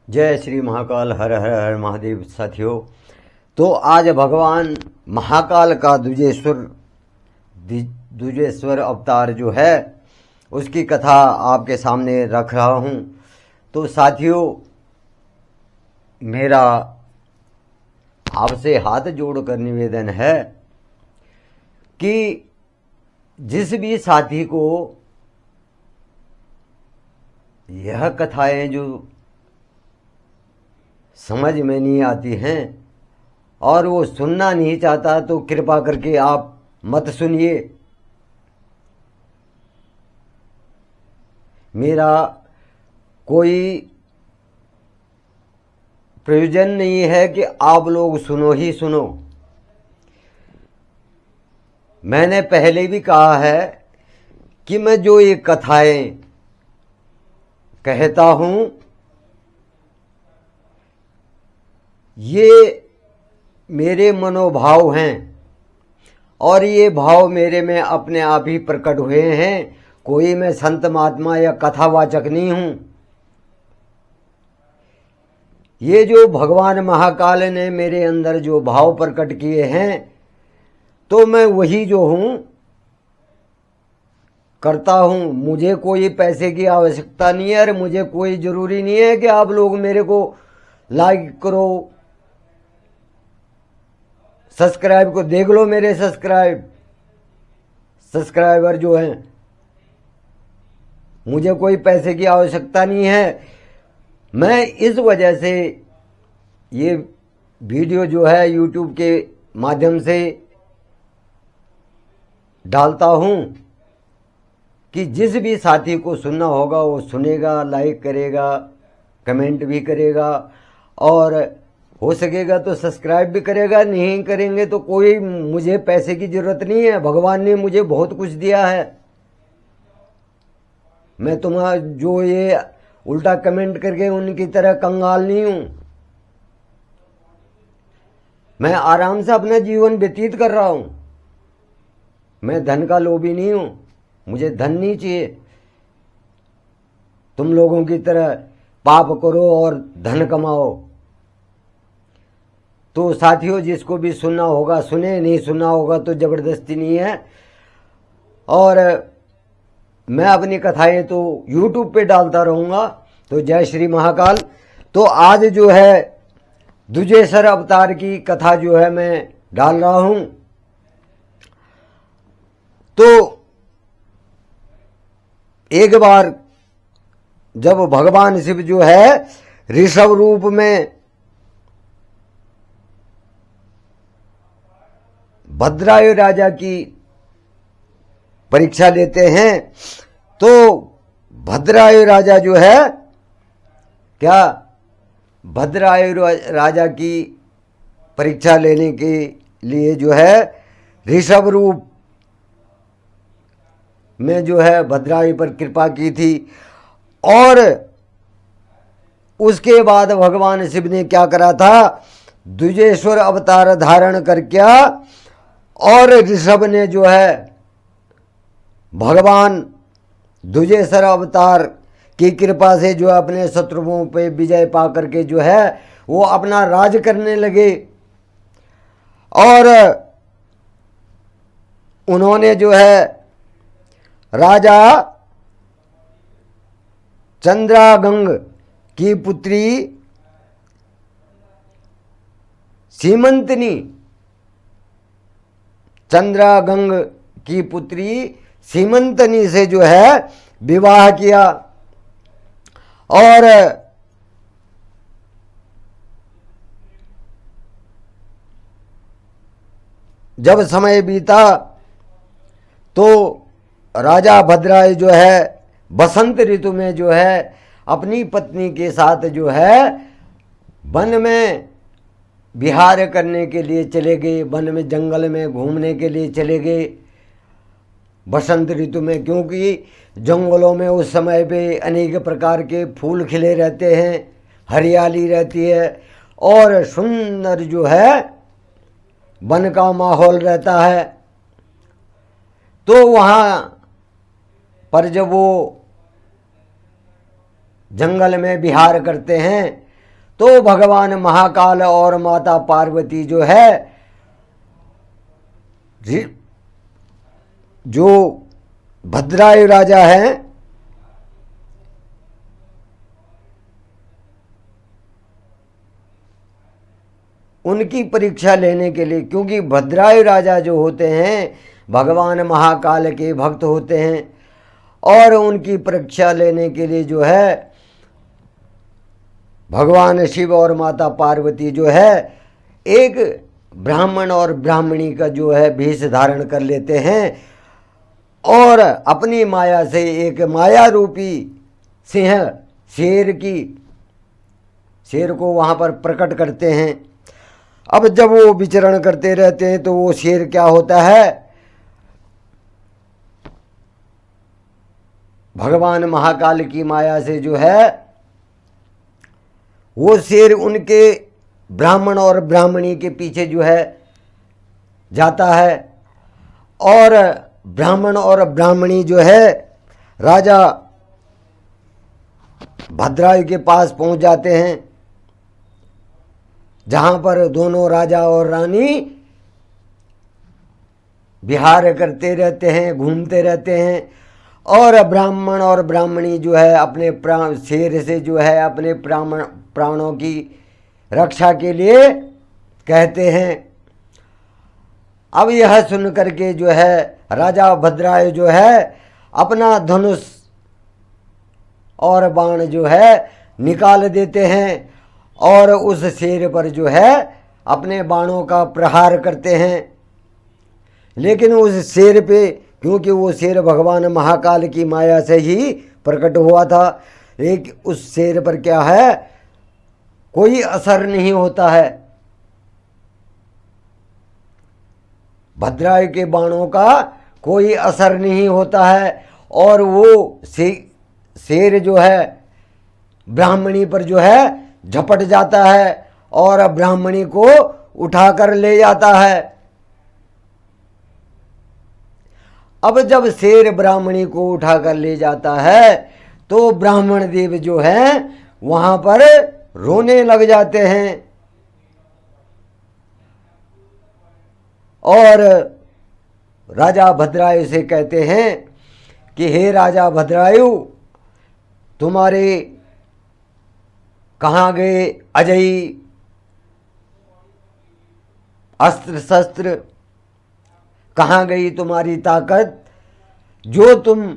जय श्री महाकाल। हर हर हर महादेव। साथियों, तो आज भगवान महाकाल का द्विजेश्वर अवतार जो है उसकी कथा आपके सामने रख रहा हूँ। तो साथियों, मेरा आपसे हाथ जोड़कर निवेदन है कि जिस भी साथी को यह कथाएं जो समझ में नहीं आती हैं और वो सुनना नहीं चाहता, तो कृपा करके आप मत सुनिए। मेरा कोई प्रयोजन नहीं है कि आप लोग सुनो ही सुनो। मैंने पहले भी कहा है कि मैं जो ये कथाएं कहता हूं, ये मेरे मनोभाव हैं और ये भाव मेरे में अपने आप ही प्रकट हुए हैं। कोई मैं संत महात्मा या कथावाचक नहीं हूं। ये जो भगवान महाकाल ने मेरे अंदर जो भाव प्रकट किए हैं, तो मैं वही जो हूं करता हूं। मुझे कोई पैसे की आवश्यकता नहीं है और मुझे कोई जरूरी नहीं है कि आप लोग मेरे को लाइक करो, सब्सक्राइब को देख लो। मेरे सब्सक्राइबर जो हैं, मुझे कोई पैसे की आवश्यकता नहीं है। मैं इस वजह से ये वीडियो जो है यूट्यूब के माध्यम से डालता हूं कि जिस भी साथी को सुनना होगा वो सुनेगा, लाइक करेगा, कमेंट भी करेगा और हो सकेगा तो सब्सक्राइब भी करेगा। नहीं करेंगे तो कोई, मुझे पैसे की जरूरत नहीं है। भगवान ने मुझे बहुत कुछ दिया है। मैं तुम्हारा जो ये उल्टा कमेंट करके उनकी तरह कंगाल नहीं हूं। मैं आराम से अपना जीवन व्यतीत कर रहा हूं। मैं धन का लोभी नहीं हूं। मुझे धन नहीं चाहिए। तुम लोगों की तरह पाप करो और धन कमाओ। तो साथियों, जिसको भी सुनना होगा सुने, नहीं सुनना होगा तो जबरदस्ती नहीं है। और मैं अपनी कथाएं तो यूट्यूब पे डालता रहूंगा। तो जय श्री महाकाल। तो आज जो है द्विजेश्वर अवतार की कथा जो है मैं डाल रहा हूं। तो एक बार जब भगवान शिव जो है ऋषभ रूप में भद्रायु राजा की परीक्षा लेते हैं, तो भद्रायु राजा जो है क्या भद्रायु राजा की परीक्षा लेने के लिए जो है ऋषभ रूप में जो है भद्रायु पर कृपा की थी। और उसके बाद भगवान शिव ने क्या करा था, द्विजेश्वर अवतार धारण करके और ऋषभ ने जो है भगवान द्विजेश्वर अवतार की कृपा से जो अपने शत्रुओं पे विजय पा करके जो है वो अपना राज करने लगे। और उन्होंने जो है राजा चंद्रागंग की पुत्री सीमंतनी, चंद्रागंग की पुत्री सीमंतनी से जो है विवाह किया। और जब समय बीता तो राजा भद्रायु जो है बसंत ऋतु में जो है अपनी पत्नी के साथ जो है वन में विहार करने के लिए चले गए। वन में, जंगल में घूमने के लिए चले गए बसंत ऋतु में, क्योंकि जंगलों में उस समय पे अनेक प्रकार के फूल खिले रहते हैं, हरियाली रहती है और सुंदर जो है वन का माहौल रहता है। तो वहाँ पर जब वो जंगल में विहार करते हैं तो भगवान महाकाल और माता पार्वती जो है, जो भद्रायु राजा हैं, उनकी परीक्षा लेने के लिए, क्योंकि भद्रायु राजा जो होते हैं भगवान महाकाल के भक्त होते हैं, और उनकी परीक्षा लेने के लिए जो है भगवान शिव और माता पार्वती जो है एक ब्राह्मण और ब्राह्मणी का जो है भेष धारण कर लेते हैं और अपनी माया से एक माया रूपी सिंह शेर को वहाँ पर प्रकट करते हैं। अब जब वो विचरण करते रहते हैं तो वो शेर क्या होता है, भगवान महाकाल की माया से जो है वो शेर उनके ब्राह्मण और ब्राह्मणी के पीछे जो है जाता है, और ब्राह्मण और ब्राह्मणी जो है राजा भद्रायु के पास पहुंच जाते हैं, जहां पर दोनों राजा और रानी विहार करते रहते हैं, घूमते रहते हैं, और ब्राह्मण और ब्राह्मणी जो है अपने शेर से जो है अपने प्राणों की रक्षा के लिए कहते हैं। अब यह सुन करके जो है राजा भद्रायु जो है अपना धनुष और बाण जो है निकाल देते हैं और उस शेर पर जो है अपने बाणों का प्रहार करते हैं। लेकिन उस शेर पे, क्योंकि वो शेर भगवान महाकाल की माया से ही प्रकट हुआ था, एक उस शेर पर क्या है, कोई असर नहीं होता है। भद्रायु के बाणों का कोई असर नहीं होता है, और वो शेर जो है ब्राह्मणी पर जो है झपट जाता है और ब्राह्मणी को उठाकर ले जाता है। अब जब शेर ब्राह्मणी को उठाकर ले जाता है तो ब्राह्मण देव जो हैं वहां पर रोने लग जाते हैं और राजा भद्रायु से कहते हैं कि हे राजा भद्रायु, तुम्हारे कहाँ गए अजयी अस्त्र शस्त्र, कहाँ गई तुम्हारी ताकत, जो तुम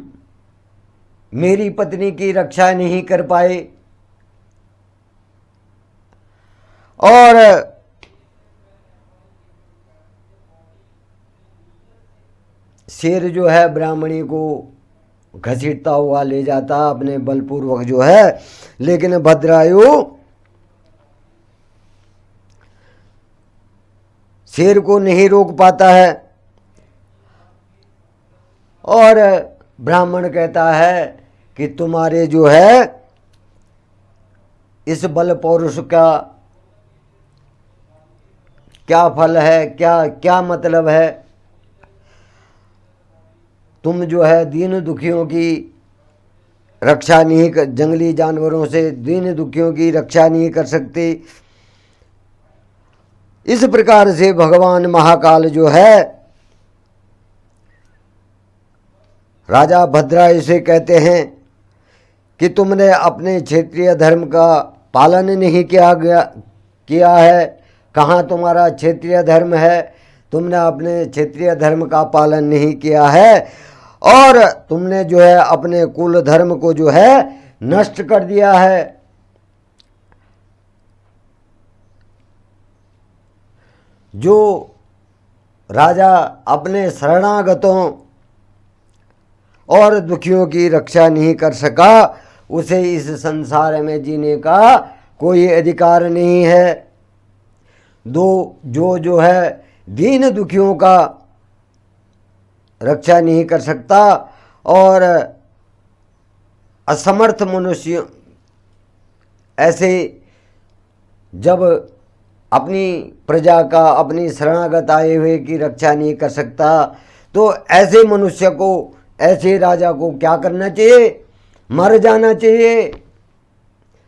मेरी पत्नी की रक्षा नहीं कर पाए। और शेर जो है ब्राह्मणी को घसीटता हुआ ले जाता अपने बलपूर्वक जो है, लेकिन भद्रायु शेर को नहीं रोक पाता है। और ब्राह्मण कहता है कि तुम्हारे जो है इस बल पौरुष का क्या फल है, क्या मतलब है। तुम जो है दीन दुखियों की रक्षा नहीं कर, जंगली जानवरों से दीन दुखियों की रक्षा नहीं कर सकते। इस प्रकार से भगवान महाकाल जो है राजा भद्रायु से कहते हैं कि तुमने अपने क्षेत्रीय धर्म का पालन नहीं किया है। कहाँ तुम्हारा क्षेत्रीय धर्म है, तुमने अपने क्षेत्रीय धर्म का पालन नहीं किया है और तुमने जो है अपने कुल धर्म को जो है नष्ट कर दिया है। जो राजा अपने शरणागतों और दुखियों की रक्षा नहीं कर सका, उसे इस संसार में जीने का कोई अधिकार नहीं है। जो है दीन दुखियों का रक्षा नहीं कर सकता और असमर्थ मनुष्य ऐसे जब अपनी प्रजा का, अपनी शरणागत आए हुए की रक्षा नहीं कर सकता, तो ऐसे मनुष्य को, ऐसे राजा को क्या करना चाहिए, मर जाना चाहिए,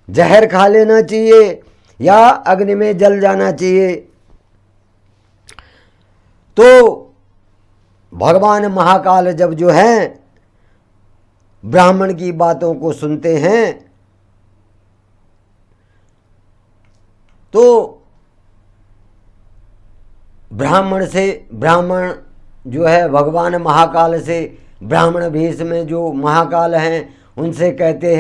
जहर खा लेना चाहिए या अग्नि में जल जाना चाहिए। तो भगवान महाकाल जब जो है ब्राह्मण की बातों को सुनते हैं तो ब्राह्मण जो है भगवान महाकाल से ब्राह्मण भेष में जो महाकाल हैं उनसे कहते हैं